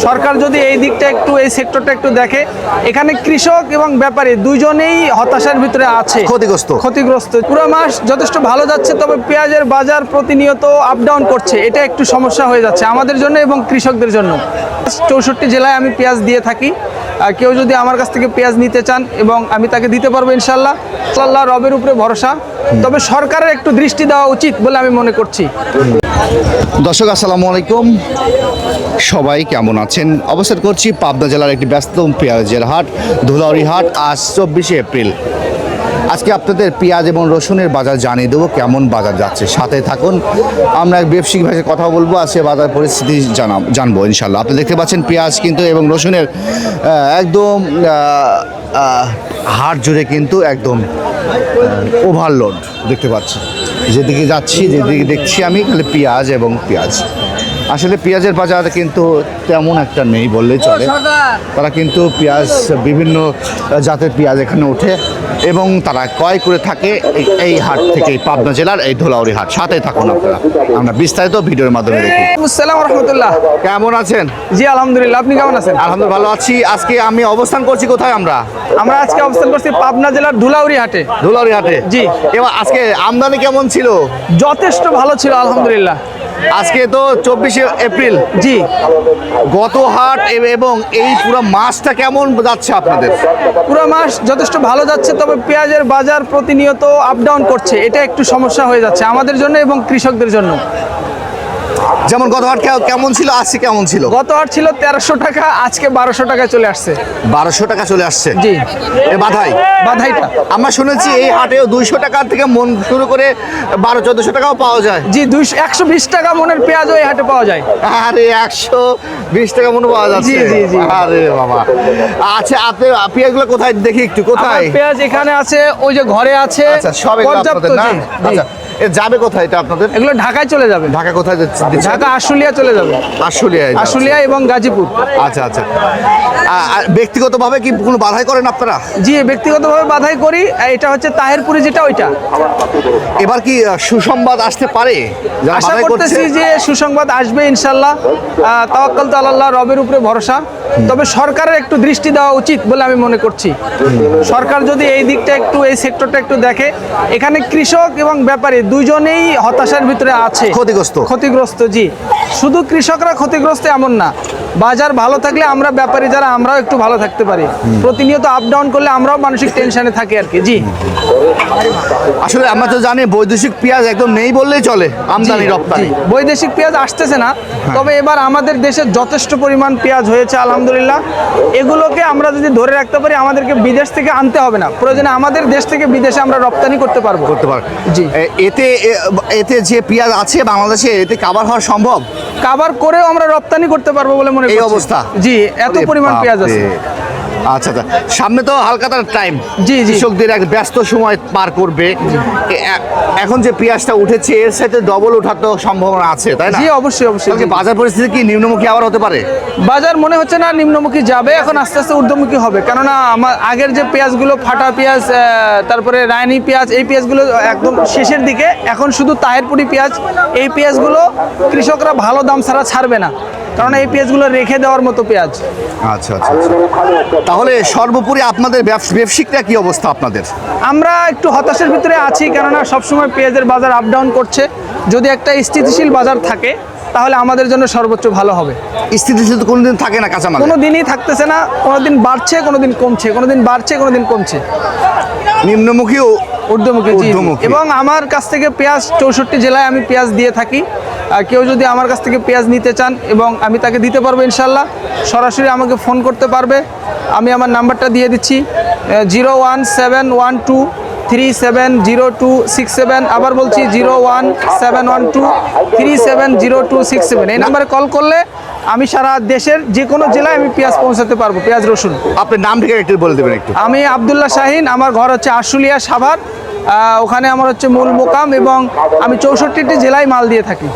সরকার যদি এই দিকটা একটু, এই সেক্টরটা একটু দেখে, এখানে কৃষক এবং ব্যাপারী দুইজনেই হতাশার ভিতরে আছে, ক্ষতিগ্রস্ত। পুরো মাস যথেষ্ট ভালো যাচ্ছে, তবে পেঁয়াজের বাজার প্রতিনিয়ত আপ ডাউন করছে, এটা একটু সমস্যা হয়ে যাচ্ছে আমাদের জন্য এবং কৃষকদের জন্য। 64 জেলায় আমি পেঁয়াজ দিয়ে থাকি। কেউ যদি আমার কাছ থেকে পেঁয়াজ নিতে চান এবং আমি তাকে দিতে পারবো ইনশাল্লাহ। আল্লাহ রবের উপরে ভরসা, তবে সরকারের একটু দৃষ্টি দেওয়া উচিত বলে আমি মনে করছি। দর্শক আসসালামু আলাইকুম, সবাই কেমন আছেন? অবস্থান করছি পাবনা জেলার একটি ব্যস্ততম পেঁয়াজের হাট, ধুলাউড়ি হাট। আজ 24শে এপ্রিল। আজকে আপনাদের পেঁয়াজ এবং রসুনের বাজার জানিয়ে দেবো কেমন বাজার যাচ্ছে, সাথে থাকুন। আমরা এক ব্যবসায়িক ভাষায় কথা বলবো, আজকে বাজার পরিস্থিতি জানবো ইনশাল্লাহ। আপনি দেখতে পাচ্ছেন পেঁয়াজ কিন্তু এবং রসুনের একদম হাট জুড়ে কিন্তু একদম ওভারলোড দেখতে পাচ্ছি। যেদিকে যাচ্ছি, যেদিকে দেখছি আমি, খালি পেঁয়াজ এবং পেঁয়াজ। আসলে পেঁয়াজের বাজার কিন্তু তেমন একটা নেই বললেই চলে। তারা কিন্তু পেঁয়াজ, বিভিন্ন জাতের পেঁয়াজ এখানে ওঠে এবং তারা ক্রয় করে থাকে এই হাট থেকে, পাবনা জেলার এই ধুলাউড়ি হাট। সাথে থাকুন আপনারা, আমরা বিস্তারিত ভিডিওর মাধ্যমে দেখি। আসসালামু রাহমাতুল্লাহ। কেমন আছেন? জি আলহামদুলিল্লাহ, আপনি কেমন আছেন? আলহামদুলিল্লাহ ভালো আছি। আজকে আমি অবস্থান করছি কোথায়? আমরা আজকে অবস্থান করছি পাবনা জেলার ধুলাউড়ি হাটে। ধুলাউড়ি হাটে, জি। এবার আজকে আমদানি কেমন ছিল? যথেষ্ট ভালো ছিল আলহামদুলিল্লাহ। আজকে তো 24শে এপ্রিল, জি। গত হাট এবং এই পুরো মাসটা কেমন যাচ্ছে আপনাদের? পুরো মাস যথেষ্ট ভালো যাচ্ছে, তবে পেঁয়াজের বাজার প্রতিনিয়ত আপ ডাউন করছে, এটা একটু সমস্যা হয়ে যাচ্ছে আমাদের জন্য এবং কৃষকদের জন্য। যেমন গত হাট কেমন ছিল, আজকে কেমন ছিল? গত হাট ছিল 1300 টাকা, আজকে 1200 টাকায় চলে আসছে। 1200 টাকা চলে আসছে, জি। বাধাইটা আমরা শুনেছি এই হাটেও 200 টাকা থেকে মন শুরু করে 1200-1400 টাকাও পাওয়া যায়। জি, 120 টাকা মনের পেঁয়াজ ওই হাটে পাওয়া যায়। আরে 120 টাকা মনে পাওয়া যাচ্ছে? জি জি জি। আরে বাবা। আচ্ছা, আপনি পেঁয়াজগুলো কোথায় দেখি একটু? কোথায় পেঁয়াজ? এখানে আছে, ওই যে ঘরে আছে। আচ্ছা, সব আপনাদের না? আচ্ছা, যাবে কোথায় এটা আপনাদের? এগুলো ঢাকায় চলে যাবে। ঢাকা কোথায় যাচ্ছে? ঢাকা আশুলিয়া চলে যাবে। আশুলিয়া এবং গাজীপুর। আচ্ছা আচ্ছা। ব্যক্তিগতভাবে কি কোনো বাধাই করেন আপনারা? জি, ব্যক্তিগতভাবে বাধাই করি। এটা হচ্ছে তাহেরপুরি, যেটা ওইটা। এবার কি সুসংবাদ আসতে পারে? আশা করতেছি যে সুসংবাদ আসবে ইনশাল্লাহ। তাওয়াক্কালতু আলাল্লাহ, রবের উপরে ভরসা, তবে সরকারের একটু দৃষ্টি দেওয়া উচিত বলে আমি মনে করছি। সরকার যদি এই দিকটা একটু, এই সেক্টরটা একটু দেখে, এখানে কৃষক এবং ব্যাপারী দুইজনেই হতাশার ভিতরে আছে, ক্ষতিগ্রস্ত। জি, শুধু কৃষকরা ক্ষতিগ্রস্ত এমন না, বাজার ভালো থাকলে আমরা ব্যাপারী যারা, আমরাও একটু ভালো থাকতে পারি। প্রতিনিয়ত আপ ডাউন করলে আমরাও মানসিক টেনশনে থাকি আর কি। জি, আসলে আমরা তো জানি বৈদেশিক পেঁয়াজ একদম নেই বললেই চলে, আমদানি রপ্তানি। বৈদেশিক পেঁয়াজ আসতেছে না, তবে এবার আমাদের দেশে যথেষ্ট পরিমাণ পেঁয়াজ হয়েছে আলহামদুলিল্লাহ। এগুলোকে আমরা যদি ধরে রাখতে পারি, আমাদেরকে বিদেশ থেকে আনতে হবে না, প্রয়োজনে আমাদের দেশ থেকে বিদেশে আমরা রপ্তানি করতে পারবো। জি। এতে যে পেঁয়াজ আছে বাংলাদেশে, এতে কাভার হওয়া সম্ভব? কাভার করেও আমরা রপ্তানি করতে পারবো বলে মনে করি। এই অবস্থা? জি, এত পরিমাণ পেঁয়াজ আছে। আচ্ছা আচ্ছা, সামনে তো হালকাতার টাইম, জি জি, কৃষকদের এক ব্যস্ত সময় পার করবে। এখন যে পেঁয়াজটা উঠেছে, এর সাথে ডবল ওঠার তো সম্ভাবনা আছে, তাই না? জি, অবশ্যই অবশ্যই। বাজার পরিস্থিতি কি নিম্নমুখী আবার হতে পারে? বাজার মনে হচ্ছে না নিম্নমুখী যাবে, এখন আস্তে আস্তে ঊর্ধ্বমুখী হবে। কেননা আমার আগের যে পেঁয়াজগুলো, ফাটা পেঁয়াজ, তারপরে রায়নি পেঁয়াজ, এই পেঁয়াজগুলো একদম শেষের দিকে। এখন শুধু তাহেরপুরি পেঁয়াজ, এই পেঁয়াজগুলো কৃষকরা ভালো দাম ছাড়া ছাড়বে না, কারণ এই পেঁয়াজগুলো রেখে দেওয়ার মতো পেঁয়াজ। আচ্ছা আচ্ছা। তাহলে সর্বোপরি আপনাদের ব্যবসায়িকটা কি অবস্থা আপনাদের? আমরা একটু হতাশার ভিতরে আছি, কেননা সবসময় পেঁয়াজের বাজার আপ ডাউন করছে। যদি একটা স্থিতিশীল বাজার থাকে, তাহলে আমাদের জন্য সর্বোচ্চ ভালো হবে। স্থিতিশীল তো কোনোদিন থাকে না, কাঁচামাল কোনোদিনই থাকতেছে না, কোনোদিন বাড়ছে, কোনোদিন কমছে, কোনোদিন বাড়ছে, কোনোদিন কমছে, নিম্নমুখী ঊর্ধ্বমুখী। এবং আমার কাছ থেকে পেঁয়াজ 64 জেলায় আমি পেঁয়াজ দিয়ে থাকি। কেউ যদি আমার কাছ থেকে পেঁয়াজ নিতে চান এবং আমি তাকে দিতে পারবো ইনশাল্লাহ, সরাসরি আমাকে ফোন করতে পারবে। আমি আমার নাম্বারটা দিয়ে দিচ্ছি, 01712370267। আবার বলছি 01712370267। এই নাম্বারে কল করলে আমি সারা দেশের যে কোনো জেলায় আমি পেঁয়াজ পৌঁছাতে পারবো, পেঁয়াজ রসুন। আপনার নাম থেকে একটু বলে দেবেন একটু। আমি আব্দুল্লাহ শাহিন, আমার ঘর হচ্ছে আশুলিয়া সাভার, ওখানে আমার হচ্ছে মূল মোকাম, এবং আমি 64টি জেলায় মাল দিয়ে থাকি।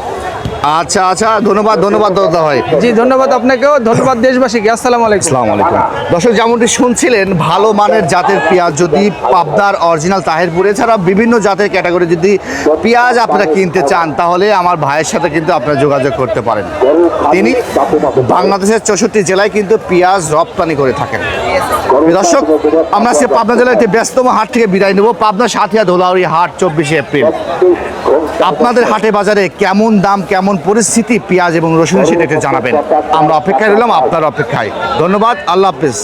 আচ্ছা আচ্ছা, ধন্যবাদ ধন্যবাদ দাদা ভাই। জি ধন্যবাদ আপনাকেও, ধন্যবাদ দেশবাসীকে। আসসালামু আলাইকুম। আসসালামু আলাইকুম। দর্শক, যেমনটি শুনছিলেন, ভালো মানের জাতের পেঁয়াজ যদি পাবনার অরিজিনাল তাহিরপুর এছাড়া বিভিন্ন জাতের ক্যাটাগরি যদি পেঁয়াজ আপনারা কিনতে চান, তাহলে আমার ভাইয়ের সাথে কিন্তু আপনারা যোগাযোগ করতে পারেন। তিনি বাংলাদেশের 64 জেলায় কিন্তু পেঁয়াজ রপ্তানি করে থাকেন। দর্শক, আমরা আজকে পাবনা জেলার একটি ব্যস্ততম হাট থেকে বিদায় নেব। পাবনা সাথিয়া ধোলাউড়ি হাট 24শে এপ্রিল। আপনাদের হাটে বাজারে কেমন দাম, কেমন পরিস্থিতি পেঁয়াজ এবং রসুন, সেটা একটু জানাবেন। আমরা অপেক্ষায় রইলাম আপনার অপেক্ষায়। ধন্যবাদ, আল্লাহ হাফেজ।